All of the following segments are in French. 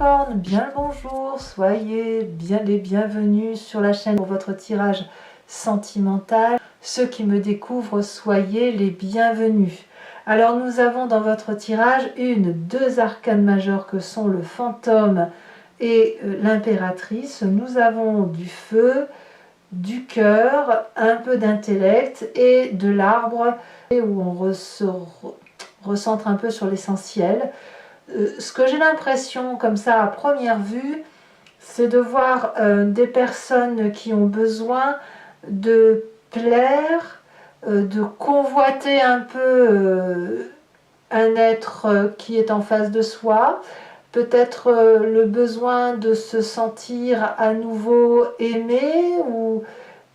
Capricorne, bien le bonjour, soyez bien les bienvenus sur la chaîne pour votre tirage sentimental. Ceux qui me découvrent, soyez les bienvenus. Alors nous avons dans votre tirage deux arcanes majeures que sont le fantôme et l'impératrice. Nous avons du feu, du cœur, un peu d'intellect et de l'arbre où on se recentre un peu sur l'essentiel. Ce que j'ai l'impression, comme ça à première vue, c'est de voir des personnes qui ont besoin de plaire, de convoiter un peu un être qui est en face de soi, peut-être le besoin de se sentir à nouveau aimé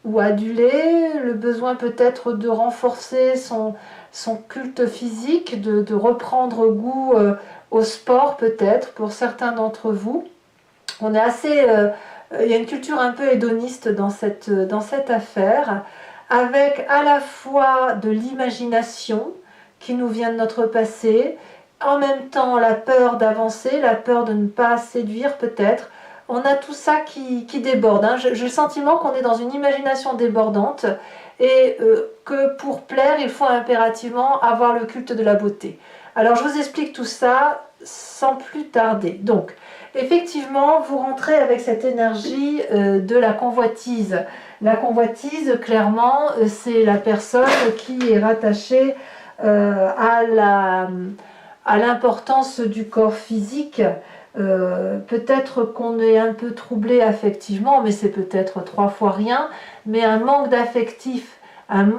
ou adulé, le besoin peut-être de renforcer son culte physique, de reprendre goût au sport peut-être pour certains d'entre vous. On est assez, il y a une culture un peu hédoniste dans cette affaire, avec à la fois de l'imagination qui nous vient de notre passé, en même temps la peur d'avancer, la peur de ne pas séduire peut-être. On a tout ça qui déborde. Hein. J'ai le sentiment qu'on est dans une imagination débordante et que pour plaire, il faut impérativement avoir le culte de la beauté. Alors je vous explique tout ça sans plus tarder. Donc, effectivement, vous rentrez avec cette énergie de la convoitise. La convoitise, clairement, c'est la personne qui est rattachée à l'importance du corps physique. Peut-être qu'on est un peu troublé affectivement, mais c'est peut-être 3 fois rien, mais un manque d'affectif, un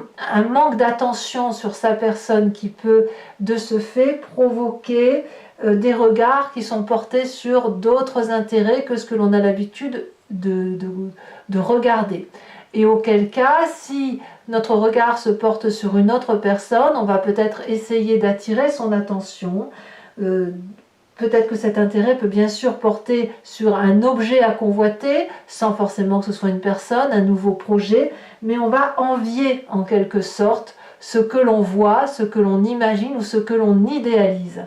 manque d'attention sur sa personne qui peut de ce fait provoquer des regards qui sont portés sur d'autres intérêts que ce que l'on a l'habitude de regarder. Et auquel cas, si notre regard se porte sur une autre personne, on va peut-être essayer d'attirer son attention. Peut-être que cet intérêt peut bien sûr porter sur un objet à convoiter, sans forcément que ce soit une personne, un nouveau projet, mais on va envier en quelque sorte ce que l'on voit, ce que l'on imagine ou ce que l'on idéalise.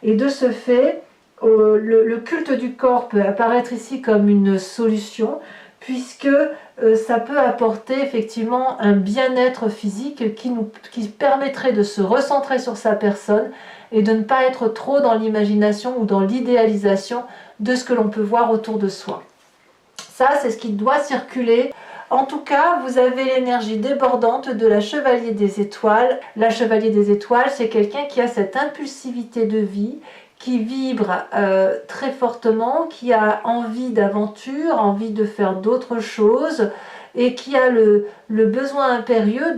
Et de ce fait, le culte du corps peut apparaître ici comme une solution, puisque ça peut apporter effectivement un bien-être physique qui permettrait de se recentrer sur sa personne et de ne pas être trop dans l'imagination ou dans l'idéalisation de ce que l'on peut voir autour de soi. Ça, c'est ce qui doit circuler. En tout cas, vous avez l'énergie débordante de la Chevalier des Étoiles. La Chevalier des Étoiles, c'est quelqu'un qui a cette impulsivité de vie, qui vibre très fortement, qui a envie d'aventure, envie de faire d'autres choses et qui a le besoin impérieux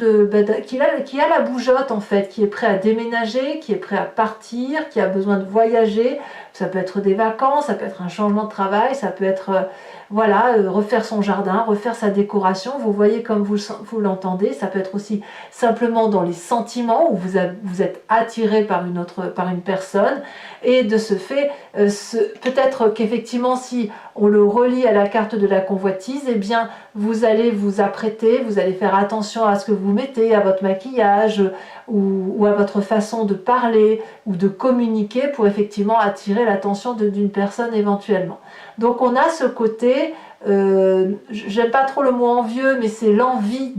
qui a la bougeotte en fait, qui est prêt à déménager, qui est prêt à partir, qui a besoin de voyager. Ça peut être des vacances, ça peut être un changement de travail, ça peut être refaire son jardin, refaire sa décoration. Vous voyez comme vous l'entendez. Ça peut être aussi simplement dans les sentiments où vous êtes attiré par une personne. Et de ce fait, peut-être qu'effectivement, si on le relie à la carte de la convoitise, eh bien, vous allez vous apprêter, vous allez faire attention à ce que vous mettez, à votre maquillage ou à votre façon de parler ou de communiquer pour effectivement attirer l'attention d'une personne éventuellement. Donc on a ce côté, j'aime pas trop le mot envieux, mais c'est l'envie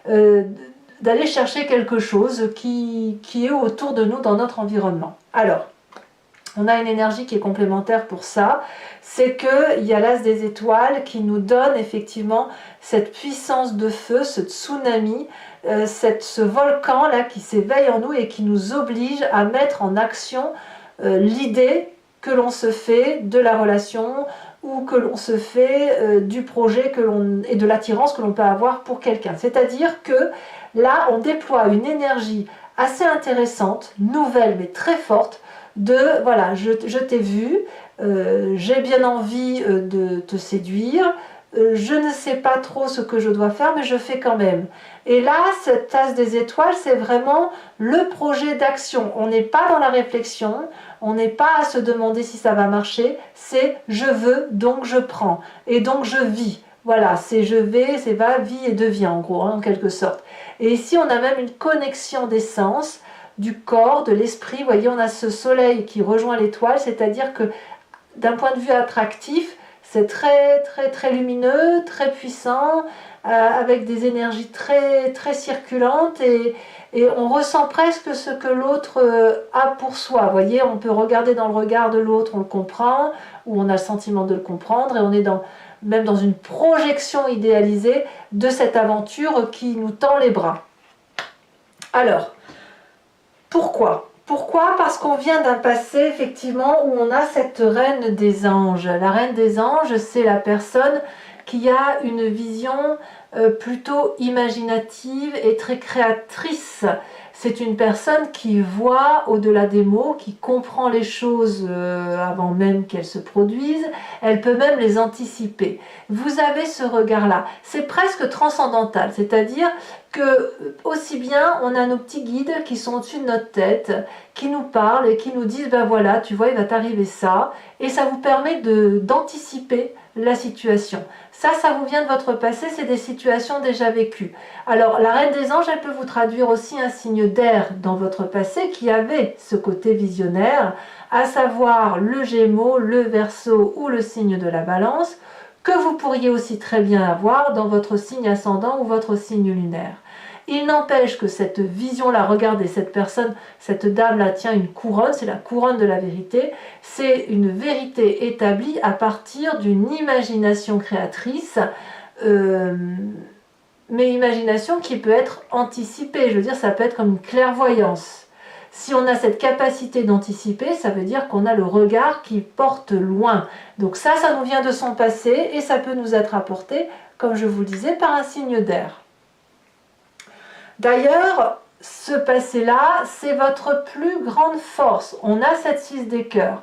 d'aller chercher quelque chose qui est autour de nous dans notre environnement. Alors, on a une énergie qui est complémentaire pour ça, c'est qu'il y a l'as des étoiles qui nous donne effectivement cette puissance de feu, ce tsunami, ce volcan là qui s'éveille en nous et qui nous oblige à mettre en action l'idée que l'on se fait de la relation ou que l'on se fait du projet et de l'attirance que l'on peut avoir pour quelqu'un. C'est-à-dire que là, on déploie une énergie assez intéressante, nouvelle mais très forte, de voilà, je t'ai vu, j'ai bien envie de te séduire, je ne sais pas trop ce que je dois faire, mais je fais quand même. Et là, cette tasse des étoiles, c'est vraiment le projet d'action. On n'est pas dans la réflexion, on n'est pas à se demander si ça va marcher, c'est je veux, donc je prends, et donc je vis. Voilà, c'est je vais, c'est va, vie et devient en gros, hein, en quelque sorte. Et ici, on a même une connexion des sens, du corps, de l'esprit. Vous voyez, on a ce soleil qui rejoint l'étoile, c'est-à-dire que d'un point de vue attractif, c'est très très très lumineux, très puissant, avec des énergies très très circulantes et on ressent presque ce que l'autre a pour soi. Vous voyez, on peut regarder dans le regard de l'autre, on le comprend, ou on a le sentiment de le comprendre, et on est même dans une projection idéalisée de cette aventure qui nous tend les bras. Alors, pourquoi ? Pourquoi ? Parce qu'on vient d'un passé, effectivement, où on a cette reine des anges. La reine des anges, c'est la personne qui a une vision plutôt imaginative et très créatrice. C'est une personne qui voit au-delà des mots, qui comprend les choses avant même qu'elles se produisent. Elle peut même les anticiper. Vous avez ce regard-là. C'est presque transcendantal, c'est-à-dire que aussi bien on a nos petits guides qui sont au-dessus de notre tête, qui nous parlent et qui nous disent ben voilà, tu vois, il va t'arriver ça, et ça vous permet d'anticiper la situation. Ça vous vient de votre passé, c'est des situations déjà vécues. Alors la reine des anges, elle peut vous traduire aussi un signe d'air dans votre passé qui avait ce côté visionnaire, à savoir le Gémeaux, le Verseau ou le signe de la Balance, que vous pourriez aussi très bien avoir dans votre signe ascendant ou votre signe lunaire. Il n'empêche que cette vision-là, regardez, cette personne, cette dame-là tient une couronne, c'est la couronne de la vérité, c'est une vérité établie à partir d'une imagination créatrice, mais imagination qui peut être anticipée, je veux dire, ça peut être comme une clairvoyance. Si on a cette capacité d'anticiper, ça veut dire qu'on a le regard qui porte loin. Donc ça nous vient de son passé et ça peut nous être apporté, comme je vous le disais, par un signe d'air. D'ailleurs, ce passé-là, c'est votre plus grande force. On a cette 6 des cœurs.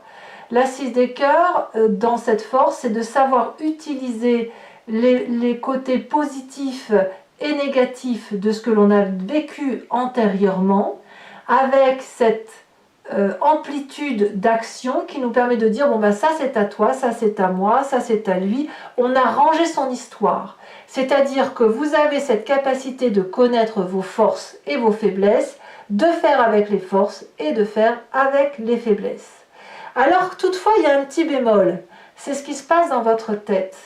La 6 des cœurs, dans cette force, c'est de savoir utiliser les côtés positifs et négatifs de ce que l'on a vécu antérieurement, avec cette amplitude d'action qui nous permet de dire bon ben ça c'est à toi, ça c'est à moi, ça c'est à lui. On a rangé son histoire. C'est-à-dire que vous avez cette capacité de connaître vos forces et vos faiblesses, de faire avec les forces et de faire avec les faiblesses. Alors toutefois, il y a un petit bémol. C'est ce qui se passe dans votre tête.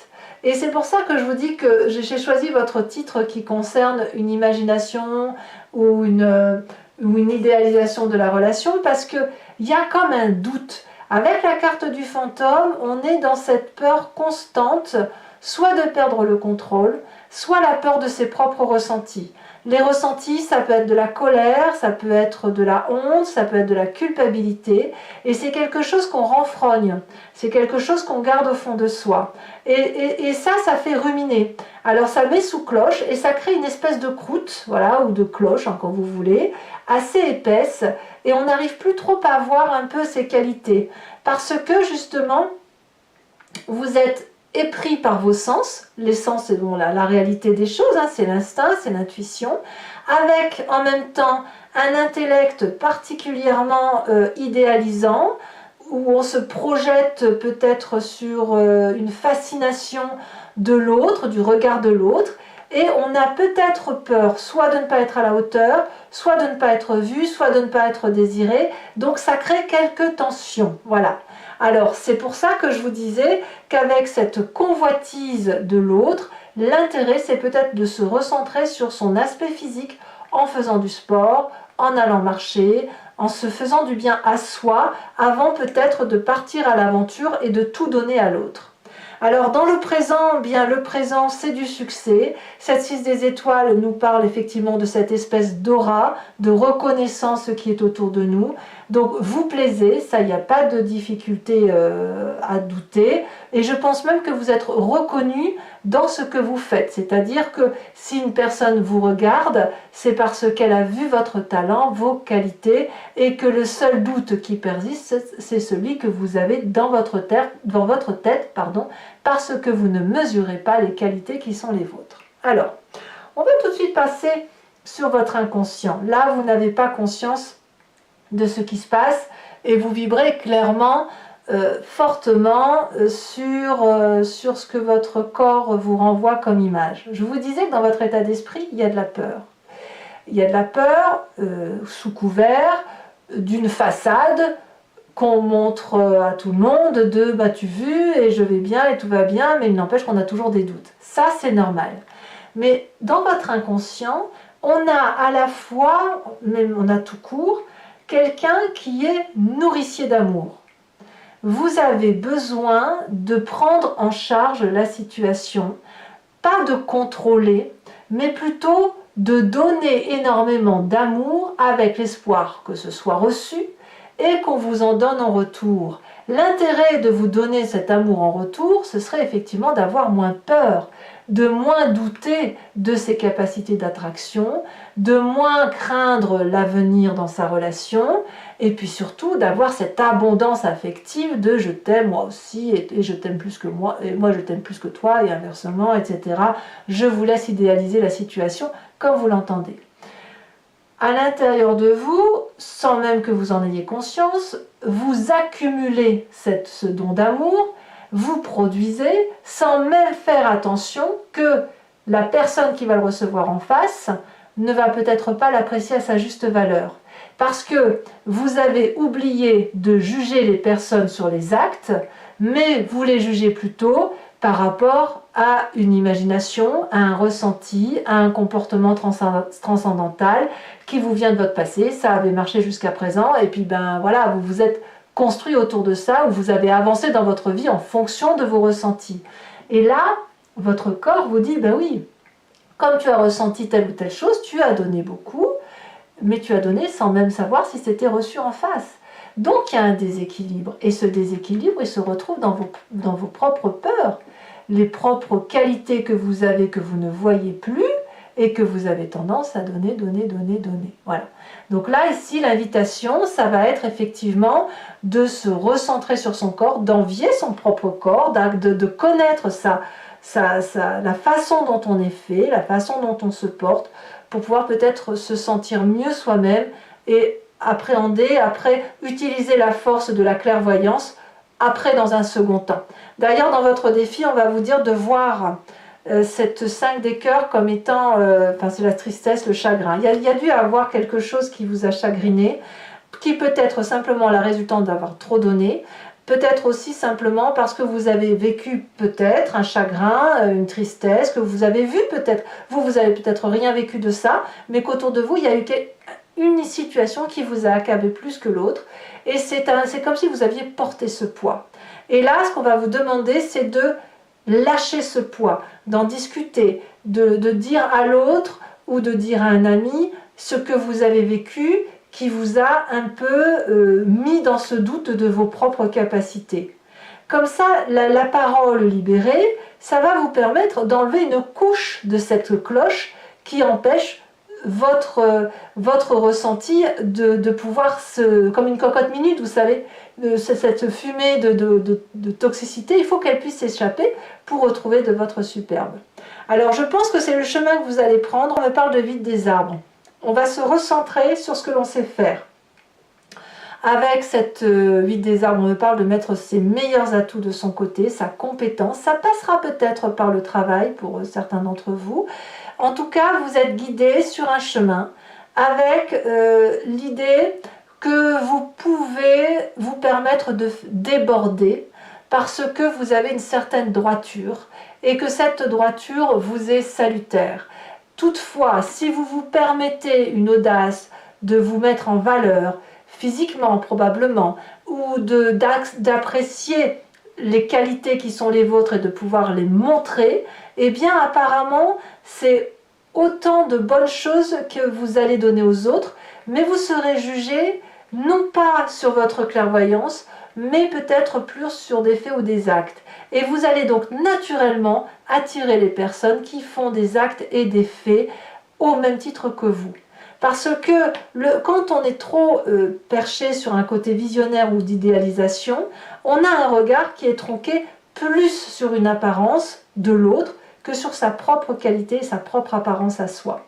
Et c'est pour ça que je vous dis que j'ai choisi votre titre qui concerne une imagination ou une idéalisation de la relation, parce qu'il y a comme un doute. Avec la carte du fantôme, on est dans cette peur constante, soit de perdre le contrôle, soit la peur de ses propres ressentis. Les ressentis, ça peut être de la colère, ça peut être de la honte, ça peut être de la culpabilité, et c'est quelque chose qu'on renfrogne, c'est quelque chose qu'on garde au fond de soi. Et ça fait ruminer. Alors ça met sous cloche et ça crée une espèce de croûte, voilà, ou de cloche, hein, quand vous voulez, assez épaisse, et on n'arrive plus trop à voir un peu ses qualités, parce que justement, vous êtes épris par vos sens. Les sens, c'est bon, la réalité des choses, hein, c'est l'instinct, c'est l'intuition, avec en même temps un intellect particulièrement idéalisant, où on se projette peut-être sur une fascination de l'autre, du regard de l'autre, et on a peut-être peur soit de ne pas être à la hauteur, soit de ne pas être vu, soit de ne pas être désiré, donc ça crée quelques tensions, voilà. Alors c'est pour ça que je vous disais qu'avec cette convoitise de l'autre, l'intérêt c'est peut-être de se recentrer sur son aspect physique en faisant du sport, en allant marcher, en se faisant du bien à soi, avant peut-être de partir à l'aventure et de tout donner à l'autre. Alors dans le présent, bien le présent c'est du succès. Cette 6 des étoiles nous parle effectivement de cette espèce d'aura, de reconnaissance qui est autour de nous. Donc vous plaisez, ça il n'y a pas de difficulté à douter. Et je pense même que vous êtes reconnu dans ce que vous faites. C'est-à-dire que si une personne vous regarde, c'est parce qu'elle a vu votre talent, vos qualités, et que le seul doute qui persiste, c'est celui que vous avez dans votre tête, parce que vous ne mesurez pas les qualités qui sont les vôtres. Alors, on va tout de suite passer sur votre inconscient. Là, vous n'avez pas conscience de ce qui se passe et vous vibrez clairement, fortement sur ce que votre corps vous renvoie comme image. Je vous disais que dans votre état d'esprit, il y a de la peur. Il y a de la peur sous couvert d'une façade qu'on montre à tout le monde de bah tu vu et je vais bien et tout va bien, mais il n'empêche qu'on a toujours des doutes. Ça c'est normal. Mais dans votre inconscient, on a à la fois, même on a tout court, quelqu'un qui est nourricier d'amour. Vous avez besoin de prendre en charge la situation, pas de contrôler, mais plutôt de donner énormément d'amour avec l'espoir que ce soit reçu et qu'on vous en donne en retour. L'intérêt de vous donner cet amour en retour, ce serait effectivement d'avoir moins peur, de moins douter de ses capacités d'attraction, de moins craindre l'avenir dans sa relation, et puis surtout d'avoir cette abondance affective de je t'aime moi aussi, et je t'aime plus que moi, et moi je t'aime plus que toi, et inversement, etc. Je vous laisse idéaliser la situation comme vous l'entendez. À l'intérieur de vous, sans même que vous en ayez conscience, vous accumulez ce don d'amour, vous produisez sans même faire attention que la personne qui va le recevoir en face ne va peut-être pas l'apprécier à sa juste valeur. Parce que vous avez oublié de juger les personnes sur les actes, mais vous les jugez plutôt par rapport à une imagination, à un ressenti, à un comportement transcendantal qui vous vient de votre passé, ça avait marché jusqu'à présent, et puis ben voilà, vous vous êtes construit autour de ça, ou vous avez avancé dans votre vie en fonction de vos ressentis. Et là, votre corps vous dit, ben oui, comme tu as ressenti telle ou telle chose, tu as donné beaucoup, mais tu as donné sans même savoir si c'était reçu en face. Donc il y a un déséquilibre, et ce déséquilibre, il se retrouve dans vos propres peurs, les propres qualités que vous avez, que vous ne voyez plus, et que vous avez tendance à donner. Voilà. Donc là, ici, l'invitation, ça va être effectivement de se recentrer sur son corps, d'envier son propre corps, de connaître la façon dont on est fait, la façon dont on se porte, pour pouvoir peut-être se sentir mieux soi-même et appréhender, après utiliser la force de la clairvoyance, après dans un second temps. D'ailleurs, dans votre défi, on va vous dire de voir cette 5 des cœurs comme étant, c'est la tristesse, le chagrin. Il y a dû avoir quelque chose qui vous a chagriné, qui peut être simplement la résultante d'avoir trop donné, peut-être aussi simplement parce que vous avez vécu peut-être un chagrin, une tristesse, que vous avez vu peut-être, vous avez peut-être rien vécu de ça, mais qu'autour de vous, il y a eu une situation qui vous a accablé plus que l'autre, et c'est comme si vous aviez porté ce poids. Et là, ce qu'on va vous demander, c'est de lâcher ce poids, d'en discuter, de dire à l'autre ou de dire à un ami ce que vous avez vécu qui vous a un peu mis dans ce doute de vos propres capacités. Comme ça, la parole libérée, ça va vous permettre d'enlever une couche de cette cloche qui empêche votre ressenti de pouvoir comme une cocotte minute, vous savez, cette fumée de toxicité, il faut qu'elle puisse s'échapper pour retrouver de votre superbe. Alors je pense que c'est le chemin que vous allez prendre. On me parle de vide des arbres. On va se recentrer sur ce que l'on sait faire. Avec cette vide des arbres, on me parle de mettre ses meilleurs atouts de son côté, sa compétence. Ça passera peut-être par le travail pour certains d'entre vous. En tout cas, vous êtes guidé sur un chemin avec l'idée que vous pouvez vous permettre de déborder parce que vous avez une certaine droiture et que cette droiture vous est salutaire. Toutefois, si vous vous permettez une audace de vous mettre en valeur, physiquement probablement, ou d'apprécier les qualités qui sont les vôtres et de pouvoir les montrer, eh bien apparemment c'est autant de bonnes choses que vous allez donner aux autres, mais vous serez jugé non pas sur votre clairvoyance, mais peut-être plus sur des faits ou des actes. Et vous allez donc naturellement attirer les personnes qui font des actes et des faits au même titre que vous. Parce que quand on est trop perché sur un côté visionnaire ou d'idéalisation, on a un regard qui est tronqué plus sur une apparence de l'autre que sur sa propre qualité et sa propre apparence à soi.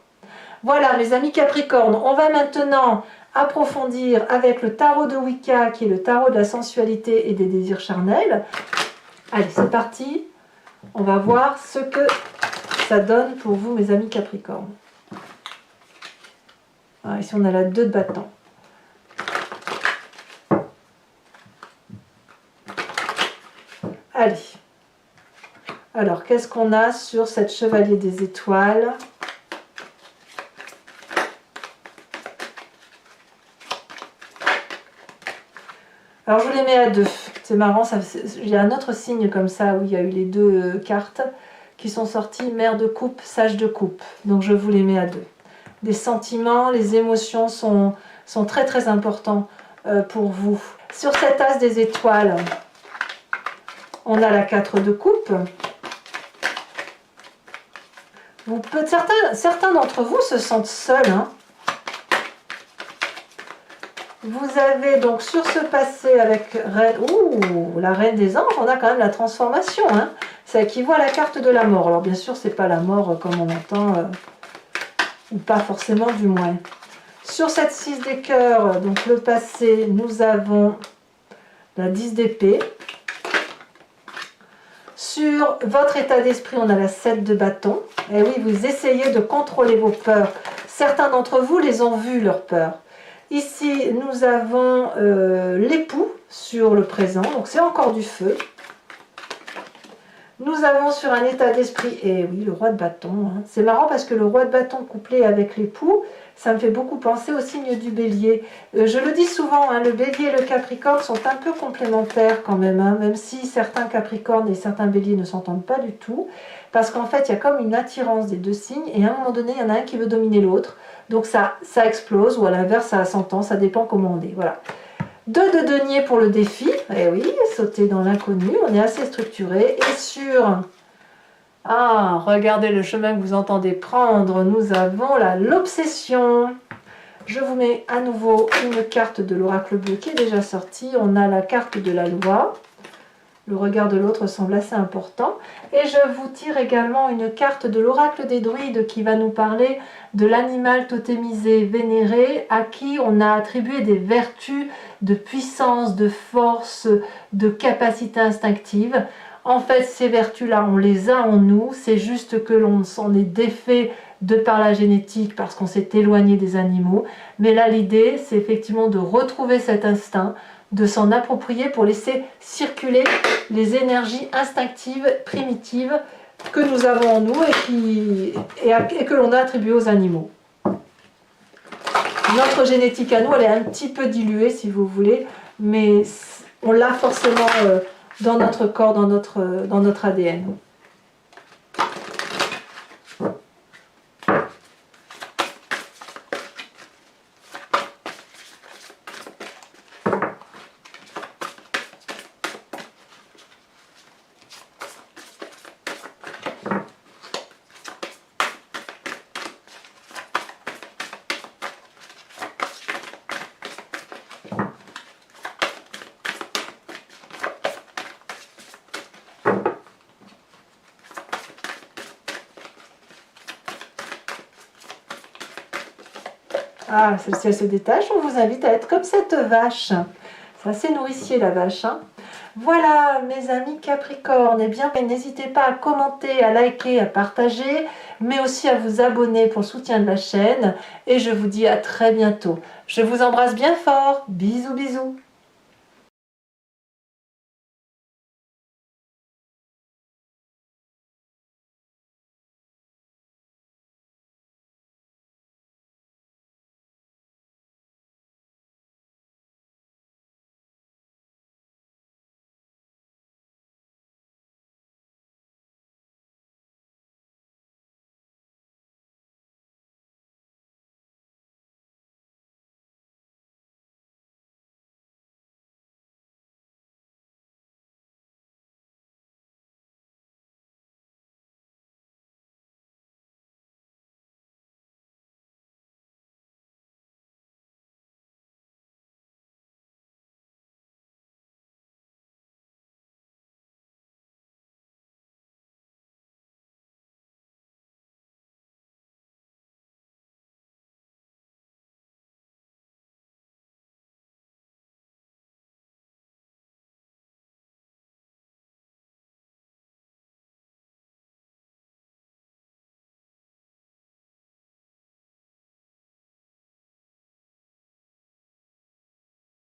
Voilà mes amis Capricorne, on va maintenant approfondir avec le tarot de Wicca qui est le tarot de la sensualité et des désirs charnels. Allez, c'est parti, on va voir ce que ça donne pour vous mes amis Capricorne. Alors, ici on a la 2 de bâton. Allez. Alors, qu'est-ce qu'on a sur cette chevalier des étoiles? Alors, je vous les mets à deux. C'est marrant, il y a un autre signe comme ça où il y a eu les deux cartes qui sont sorties, mère de coupe, sage de coupe. Donc, je vous les mets à deux. Des sentiments, les émotions sont très très importants pour vous. Sur cet as des étoiles, on a la 4 de coupe. Certains d'entre vous se sentent seuls. Hein. Vous avez donc sur ce passé avec la reine des anges, on a quand même la transformation. Hein. Ça équivaut à la carte de la mort. Alors bien sûr, c'est pas la mort comme on entend, ou pas forcément du moins. Sur cette 6 des cœurs, donc le passé, nous avons la 10 d'épée. Sur votre état d'esprit, on a la 7 de bâton. Et oui, vous essayez de contrôler vos peurs. Certains d'entre vous les ont vues, leurs peurs. Ici, nous avons l'époux sur le présent, donc c'est encore du feu. Nous avons sur un état d'esprit, et oui, le roi de bâton. Hein. C'est marrant parce que le roi de bâton couplé avec l'époux, ça me fait beaucoup penser au signe du bélier. Je le dis souvent, hein, le bélier et le capricorne sont un peu complémentaires quand même, hein, même si certains capricornes et certains béliers ne s'entendent pas du tout, parce qu'en fait, il y a comme une attirance des deux signes, et à un moment donné, il y en a un qui veut dominer l'autre, donc ça explose, ou à l'inverse, ça s'entend, ça dépend comment on est, voilà. 2 de denier pour le défi, et oui, sauter dans l'inconnu, on est assez structuré, et sur... Ah, regardez le chemin que vous entendez prendre, nous avons l'obsession. Je vous mets à nouveau une carte de l'oracle bleu qui est déjà sortie. On a la carte de la loi. Le regard de l'autre semble assez important. Et je vous tire également une carte de l'oracle des druides qui va nous parler de l'animal totémisé, vénéré, à qui on a attribué des vertus de puissance, de force, de capacité instinctive. En fait, ces vertus-là, on les a en nous, c'est juste que l'on s'en est défait de par la génétique parce qu'on s'est éloigné des animaux. Mais là, l'idée, c'est effectivement de retrouver cet instinct, de s'en approprier pour laisser circuler les énergies instinctives, primitives que nous avons en nous et que l'on a attribuées aux animaux. Notre génétique à nous, elle est un petit peu diluée, si vous voulez, mais on l'a forcément... dans notre corps, dans notre ADN. Ah, celle-ci elle se détache, on vous invite à être comme cette vache. C'est assez nourricier la vache. Hein. Voilà mes amis Capricorne, et bien n'hésitez pas à commenter, à liker, à partager, mais aussi à vous abonner pour le soutien de la chaîne. Et je vous dis à très bientôt. Je vous embrasse bien fort, bisous bisous.